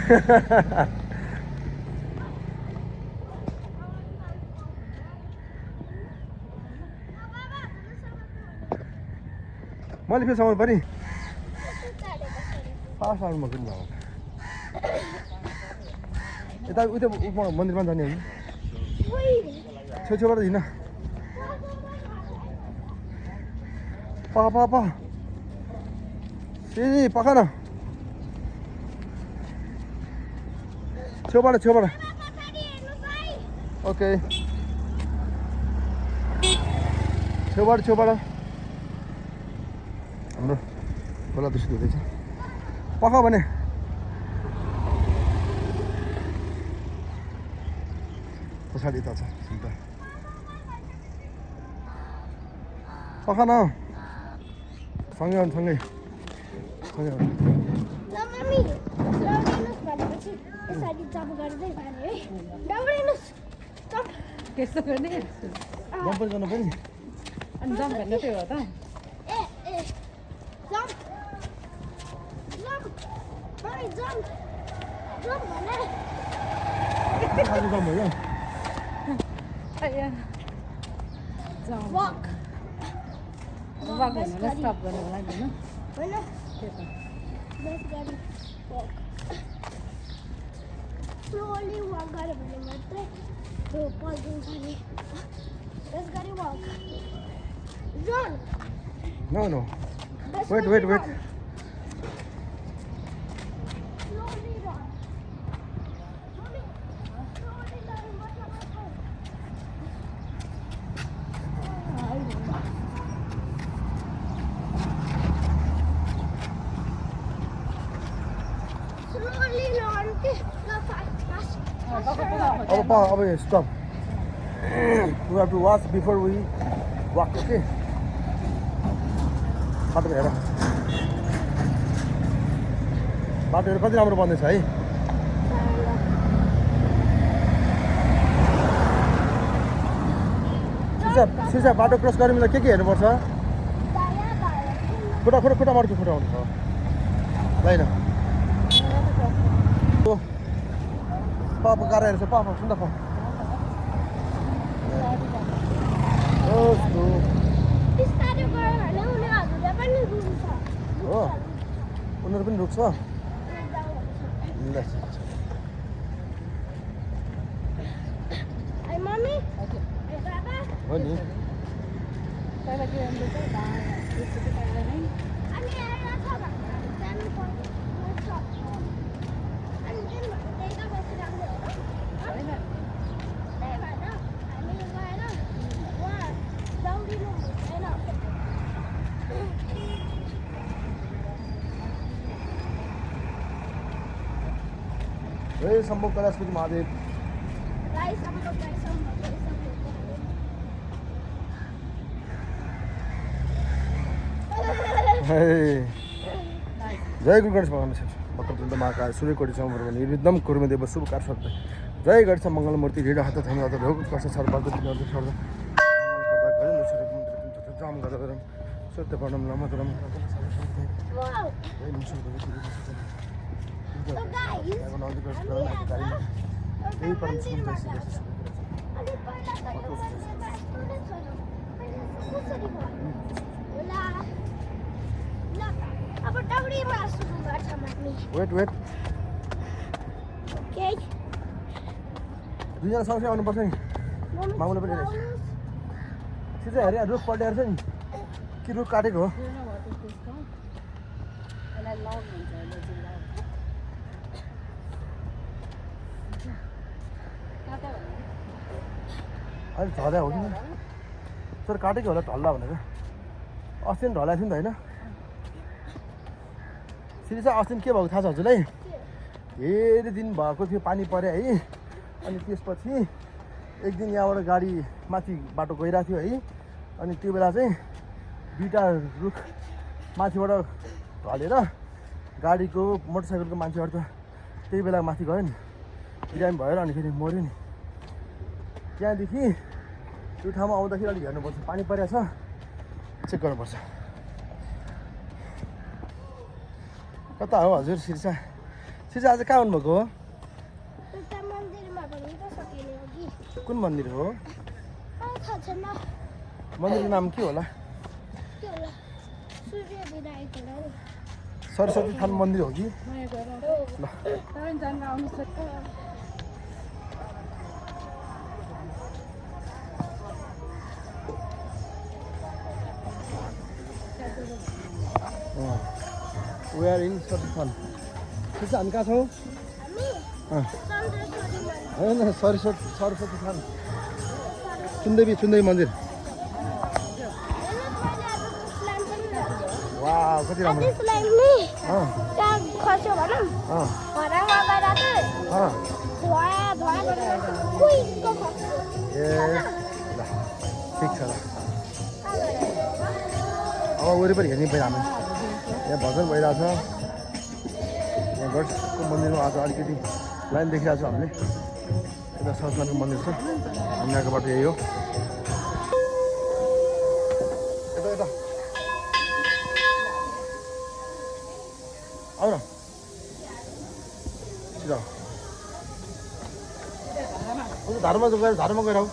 मैले फेरि सामान पनि फास्ट आउनुमा किन भयो यता उता मन्दिरमा जाने होइन छेउछेउबाट हिँड पा सिरी पका न छेउबाट ओके छेउबाट हाम्रो खोला दूषित हुँदैछ पका भने पछाडि यता छ चिन्ता पका न सँगै त्यस्तो गर्ने जम्प गर्नु पनि अनि जम्प भन्ने त्यही हो त खाली जम्प हो वाक भन्नुलाई स्टप गर्नुको लागि होइन slowly walk गरे भने मात्रै त्यो पल्टिन्छ नि त्यसगरी walk run no wait slowly run slowly run अब stop we have to watch before we walk okay बाटोहरू कति राम्रो बन्दैछ है सिसा बाटो क्रस गर्ने बेला के हेर्नुपर्छ खुट्टा मर्को खुट्टा आउँछ होइन पापा गाह्रो हेर्छ पापा सुन्दा पा बिस्तारै गयो भने उनीहरूले पनि रुन्छ हो उनीहरू पनि रुक्छ Hey, mommy. Hey, Papa. हो नि पहिला के गर्नु चाहिँ त्यसपछि पाइला नै अनि यहाँ छ जानु पर्छ अनि दिन त्यही त बसिराख्नु हो होइन त्यही भएर हामी गएर उहाँ दौडिनु हुँदैन हे सम्भव कैलाशपति महादेव जय गुरु गणेश भगवान वक्रतुण्ड महाकाय सूर्यकोटि समप्रभ निर्विघ्नं कुरु मे देव शुभ कार्य सर्वदा जय गणेश मङ्गलमूर्ति ऋण हात धन्यवाद ढोक कर्ष सर्वदा दिनहरु सर्वदा मङ्गल गर्दा गणेश जाम गदरम सत्यपर्णम नमतरम Wait. Okay. दुईजना सँगसँगै आउनुपर्छ नि मामुले पनि रहेछ सिधै हेरे रुख पल्टेर छ नि कि रुख काटेको हो अहिले झर्या हो कि सर काटेको होला ढल्ला भनेर अस्ति पनि ढलाएको थियो नि त होइन सिधै चाहिँ अस्ति के भएको थाहा छ हजुरलाई धेरै दिन भएको थियो पानी पऱ्यो है अनि त्यसपछि एक दिन यहाँबाट गाडी माथि बाटो गइरहेको थियो है अनि त्यो बेला चाहिँ दुईवटा रुख माथिबाट ढलेर गाडीको मोटरसाइकलको मान्छेहरू त त्यही बेला माथि गयो नि बिरामी भएर अनि फेरि मऱ्यो नि त्यहाँदेखि त्यो ठाउँमा आउँदाखेरि अलिक हेर्नुपर्छ पानी परेको छ चेक गर्नुपर्छ कता हो हजुर सिर्सा सिर्सा आज कहाँ आउनुभएको हो एउटा मन्दिरमा पनि त सकिने हो कि कुन मन्दिर हो थाहा छैन मन्दिरको नाम के होला के होला सूर्य विनायक होला नि सरस्वती थान मन्दिर हो कि नयाँ गएर ल तपाईँ जान्न आउनु सक्छ वी आर इन सरस्वती थान सिर्सा हामी कहाँ छौँ हामी चन्द्रेश्वरी मन्दिर होइन सरस्वती थान सुन्देवी मन्दिर वा कति राम्रो त्यसलाई नि अँ त्यहाँ खस्यो भनौँ अँ घरमा गएर चाहिँ अँ धोया गरेर कुइको खस्यो ए ल ठिक छ ल अब वरिपरि हेर्ने पऱ्यो हामी यहाँ भजन भइरहेछ यहाँ गड्सको मन्दिरमा आज अलिकति लाइन देखिरहेको छ हामीले यता सरस्वतीको मन्दिर छ हामी यहाँको बाटो यही हो यता यता आऊ न सिधा धारमा गएर आऊ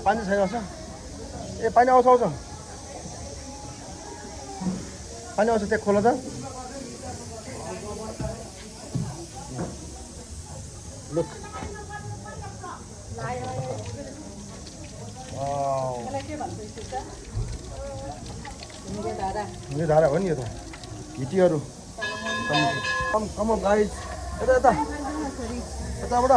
पानी छैन छ ए पानी आउँछ पानी आउँछ त्यहाँ खोला त लुक यो धारा हो नि यो त हिटीहरू कम गाइज यता यताबाट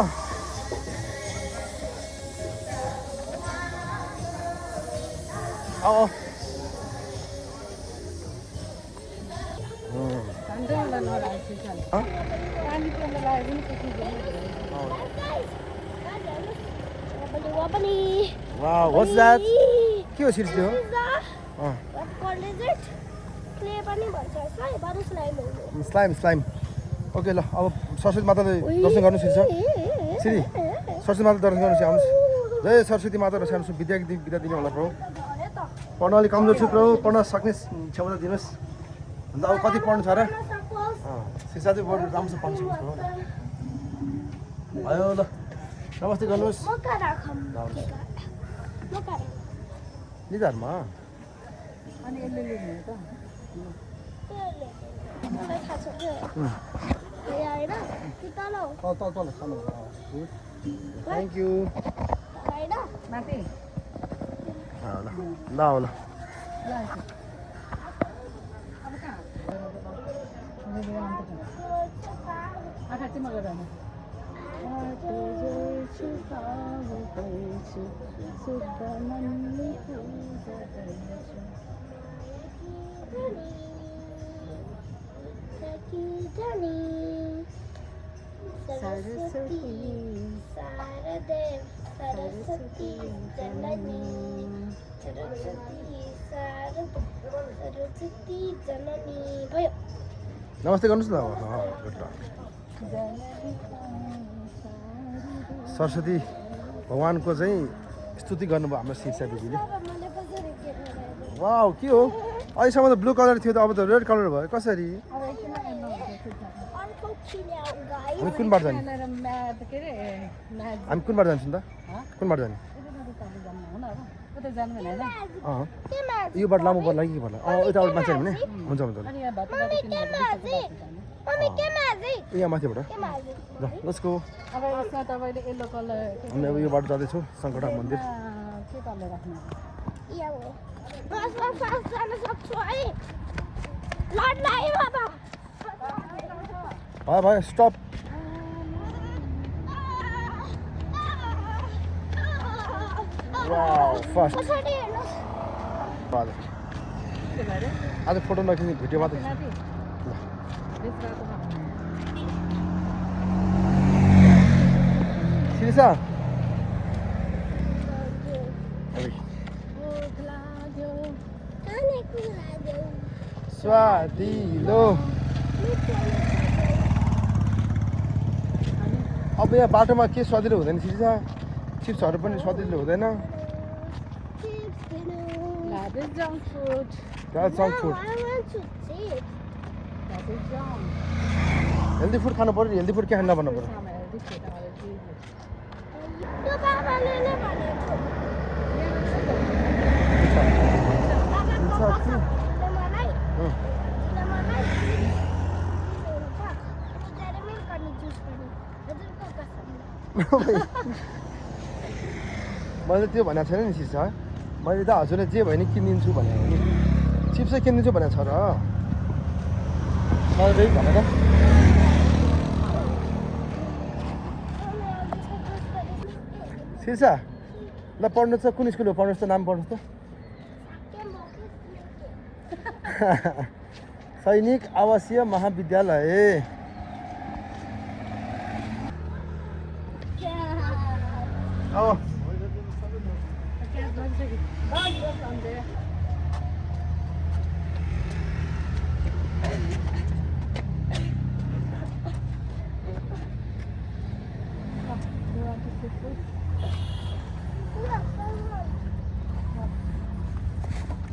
झन्डैलाई नराखेको छ पानी पिउन लाग्यो पनि त्यति Wow, what's that? के हो सिर्स त्यो स्लाइम ओके ल अब सरस्वती मातालाई दर्शन गर्नु सिर्छ श्री सरस्वती माता दर्शन गर्नु आउनुहोस् जय सरस्वती माता र सानो विद्या दिने होला प्रभु पढ्न अलिक कमजोर छु प्रभु पढ्न सक्ने क्षमता दिनुहोस् अन्त अब कति पढ्नु छ र शिक्षा चाहिँ बरु राम्रोसँग पढ्नु सक्नुहोस् प्रभु भयो ल नमस्ते गर्नुहोस् निधारमा अनि यसले लिने हो तल थ्याङ्क यू माथि ल ल आँखा चाहिँ म गरेर सरस्वती सरस्वती जननी सरस्वती जननी भयो नमस्ते गर्नुहोस् न सरस्वती भगवानको चाहिँ स्तुति गर्नुभयो हाम्रो शिक्षा दिदीले वाउ के हो अहिलेसम्म त ब्लू कलर थियो त अब त रेड कलर भयो कसरी हामी कुन बाटो जाने हामी कुन बाटो जान्छौँ त कुन बाटो जाने यो बाटो लामो पर्ला कि के पर्ला यताबाट मान्छे भने हुन्छ यहाँ माथिबाट ल जसको अब यसमा तपाईँले येल्लो कलर हामी अब यो बाटो जाँदैछौँ सङ्कटा मन्दिर के कलर राख्नु भयो स्टप फर्स्ट आज फोटो नखिच्ने भिडियो मात्रै शिरिषा स्वादिलो अब यहाँ बाटोमा के स्वादिलो हुँदैन शिरिषा चिप्सहरू पनि स्वादिलो हुँदैन junk food. That's junk food. I want to see it. That is junk. Healthy food खानु पऱ्यो नि हेल्दी फुड के खानु नभन्नु पऱ्यो त्यो बाबाले नै भनेको बाबाको कसम भन्नु मलाई मलाई डेरी मिल्क अनि जुस पनि हजुरको कसम मैले त्यो भनेको छैन नि सिसा मैले त हजुरले जे भयो नि किनिदिन्छु भनेको नि चिप्सै किनिदिन्छु भनेको छ र मैले भनेको सिसा ल पढ्नु छ कुन स्कुल हो पढ्नुहोस् त नाम पढ्नुहोस् त सैनिक आवासीय महाविद्यालय अब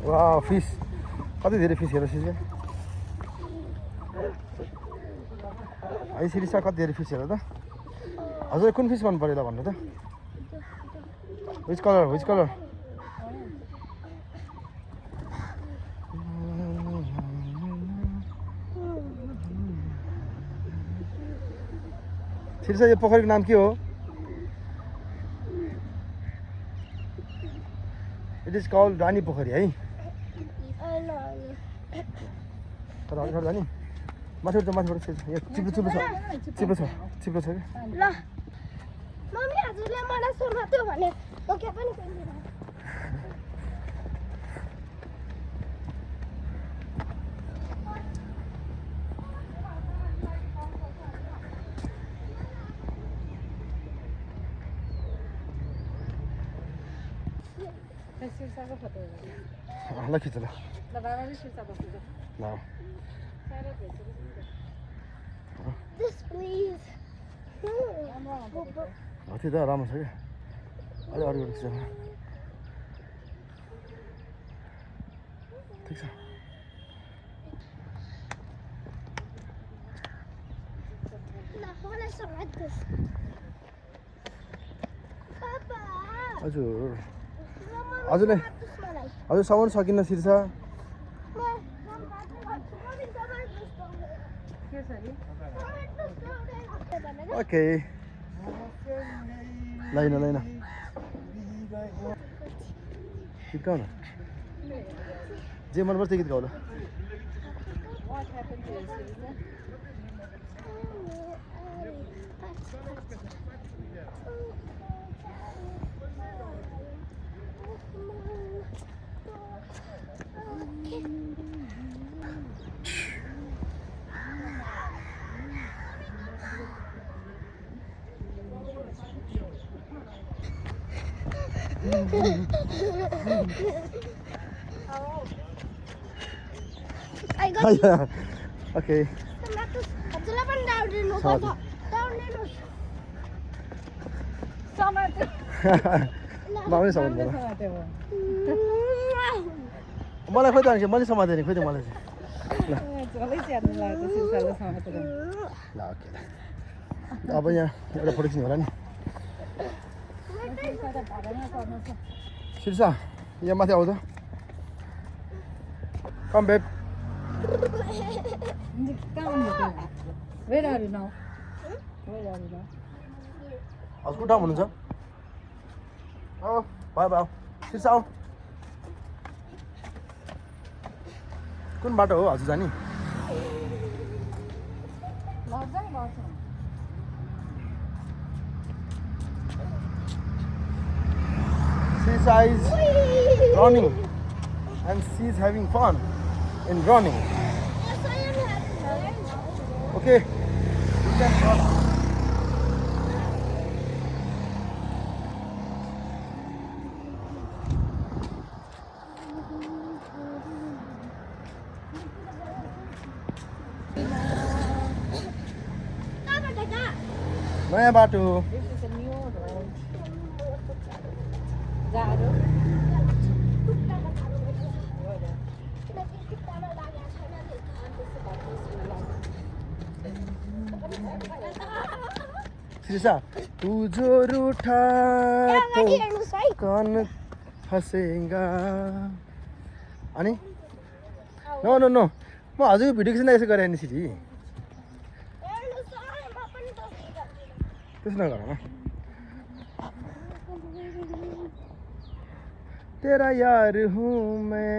वा फिस कति धेरै फिस हेर सिसा है सिरिसा कति धेरै फिस हेर त हजुर कुन फिस मन पऱ्यो ल भन्नु त विच कलर सिरिसा यो पोखरीको नाम के हो it is called Rani Pokhari है तर अलिक जाने माथिबाट यहाँ चिप्लो छ कि ल मम्मी हजुरले मलाई सुनाउँथ्यो भने म के पनि गर्दिनँ ल खिच ल ल This please. हो त्यो त राम्रो छ क्या अलिक अरू खिच ठिक छ No, I want to like this. Papa. हजुर हजुरले हजुर सामान सकिन्न सिर्छ ओके लैन गीत गाउन जे मनपर्छ गीत गाउन I got you. Okay. हजुरलाई पनि डाउडिनु पर्छ डाउडिनु समाते माउले समात्नु मलाई खोइ त मैले समातेँ नि खोइ त मलाई चाहिँ ल ओके अब यहाँ एउटा फोटो खिच्नु होला नि सिर्सा यहाँ माथि आउँछ कम babe Where are you now? हजुरको ठाउँ हुनुहुन्छ भयो भयो सिर्सा आऊ कुन बाटो हो हजुर जाने Sisa is running and she is having fun in running. Okay, you can cross. नयाँ बाटो This is a new road. Zaro. Shirisha तू जो रूठा तो अगाडि हेर्नुहोस् है कौन फसेगा अनि नो नो नो म हजुर भिडियो खिच्न यसो गरेँ नि सिरी हेर्नुहोस् है म पनि दौडिरहेको त्यसो नगर न तेरा यार हूँ मैं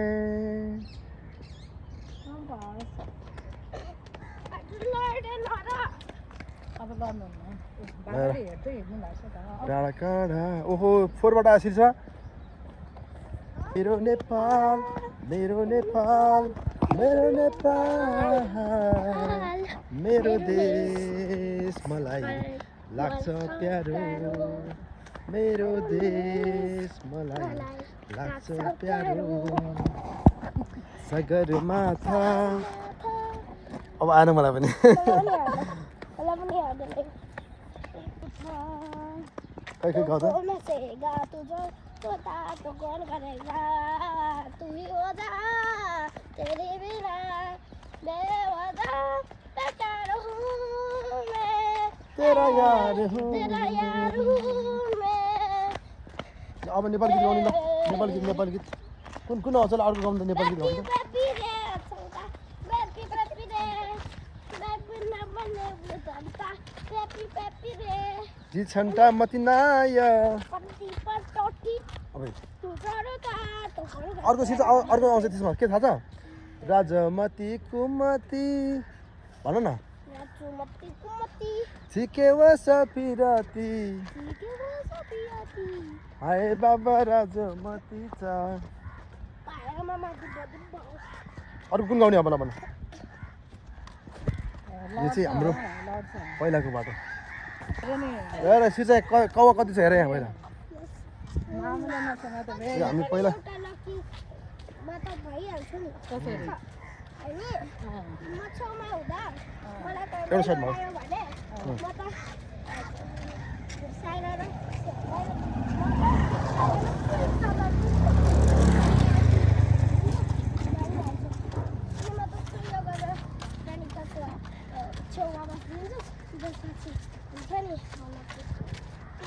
अब लड्नु बाटै हेर्दै हिँड्नु भएको छ त डाँडा काँडा ओहो फोहोरबाट आशिर छ मेरो नेपाल मेरो नेपाल मेरो नेपाल मेरो देश मलाई लाग्छ प्यारो मेरो देश मलाई लाग्छ प्यारो सगरमाथा अब आएन मलाई पनि मलाई पनि हेर्दैन खै खै गाउँछ कौन सेगा तुझो तोता तो कौन करेगा तू ही हो जा तेरे बिना बेवजह बेकार हूँ मैं तेरा यार हूँ तेरा यार हूँ मैं अब नेपाली गीत गाउने ल नेपाली गीत कुन कुन आउँछ ल अर्को गाउनु त नेपाली गीत गाउनु बेबी रे चौता बेबी बेबी रे बेबी न बने बुझता बेबी रे जी छन्टा मति नाय पट्टी पर टोटी अब तू जरुता तो कौन अर्को सिट अर्को आउँछ त्यसमा के थाहा छ राजमती कुमती भन न राजमती कुमती छिके व सपिरती ठीक है वो सपियाती हाय बाबा राजमती छ पाया मामा की बदन भाव अर्को कुन गाउने अब ल भन यो चाहिँ हाम्रो लड्छ पहिलाको बाटो र नि हेर सिचाइ कौवा कति छ हेर यहाँ पहिला मामुला मसँग त यो हामी पहिला एउटा लकी माता भइहाल्छ नि कसरी हैन म छेउमा हुँदा मलाई त एउटा साइडमा हो। आयो भने म त साइरा र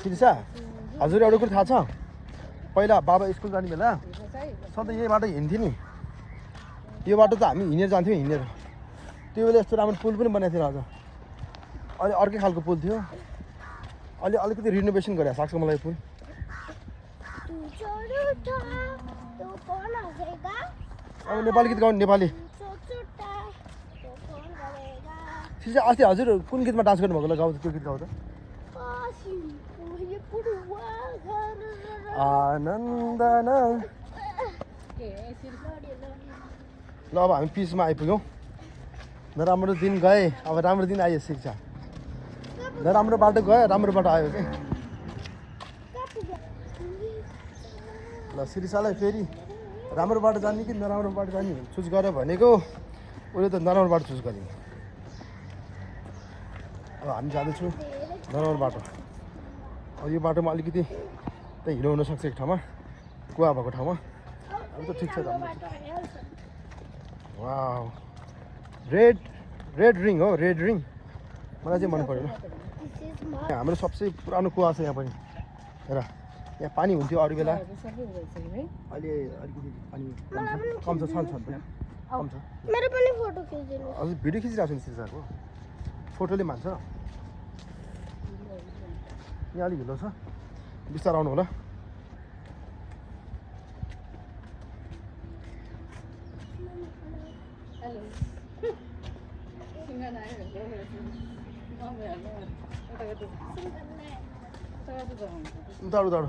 सिरिसा हजुर एउटा कुरो थाहा छ पहिला बाबा स्कुल जाने बेला सधैँ यही बाटो हिँड्थ्यो नि यो बाटो त हामी हिँडेर जान्थ्यौँ हिँडेर त्यो बेला यस्तो राम्रो पुल पनि बनाएको थियो अझ अहिले अर्कै खालको पुल थियो अहिले अलिकति रिनोभेसन गरेर सक्छ मलाई पुल अब नेपाली गीत गाउनु नेपाली सिरिसा अस्ति हजुर कुन गीतमा डान्स गर्नुभएको ल गाउँछ त्यो गीत गाउँछ आनन्द न के यसरी ल अब हामी पिचमा आइपुग्यौँ नराम्रो दिन गए अब राम्रो दिन आयो शिक्षा नराम्रो बाटो गयो राम्रो बाटो आयो कि ल शिरिषालाई फेरि राम्रो बाटो जाने कि नराम्रो बाटो जाने चुज गर्यो भनेको उसले त नराम्रो बाटो चुज गर्यो अब हामी जाँदैछौँ नराम्रो बाटो अब यो बाटोमा अलिकति त हिलो हुनसक्छ एक ठाउँमा कुवा भएको ठाउँमा अब त ठिक छ राम्रो वाउ रेड रिङ हो रेड रिङ मलाई चाहिँ मन परेन हाम्रो सबसे पुरानो कुवा छ यहाँ पनि हेर यहाँ पानी हुन्थ्यो अरू बेला सबै हुँदैछ कि है अहिले अलिकति पानी कम छ कम छ कम छ मेरो पनि फोटो खिचिदिनु हजुर भिडियो खिचिरहेको छु नि सिरिसाको फोटोले मान्छ यहाँ अलिक हिलो छ बिस्तार आउनु होला हेलो सिंगना आयो उताडु उताडु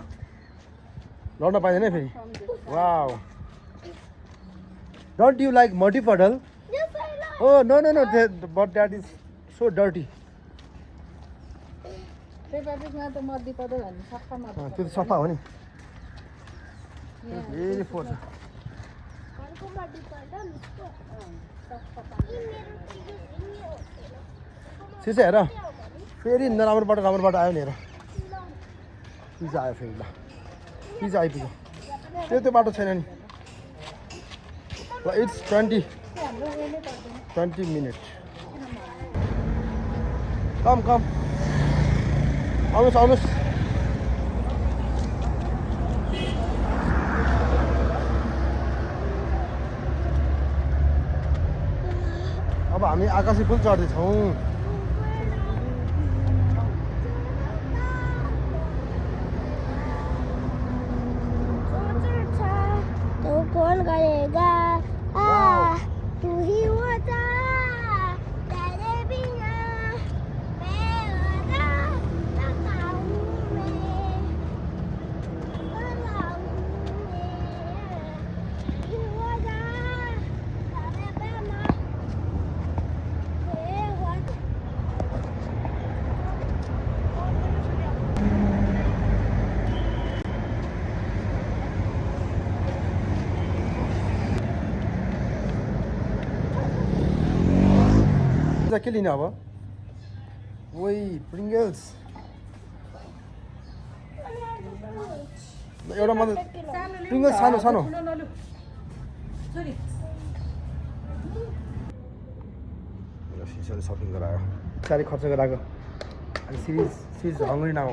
लड्न पाइँदैन है फेरि wow don't you like muddy puddle oh no no no but that is so dirty पेपापिकमा त मर्दी पदो भन्ने सफा मर्दी त्यो त सफा हो नि फेरि फोहोर छ घरको माटी पर्दा मिस्को सिसा हेर फेरि नराम्रो बाटो राम्रो बाटो आयो नि हेर पिज्जा आयो फेरि ल पिज्जा आइपुग्यो त्यो बाटो छैन नि ल इट्स 20 मिनट कम आउनुहोस् अब हामी आकाशी पुल चढ्दैछौँ तो कौन करेगा तू ही होता तेरे बिना मैं वादा के लिने अब ओइ प्रिङ्गल्स एउटा मात्रै प्रिङ्गल्स सानो सिसले सपिङ गरायो साह्रै खर्च गराएको अनि सिरिज हङ्ग्री नाउ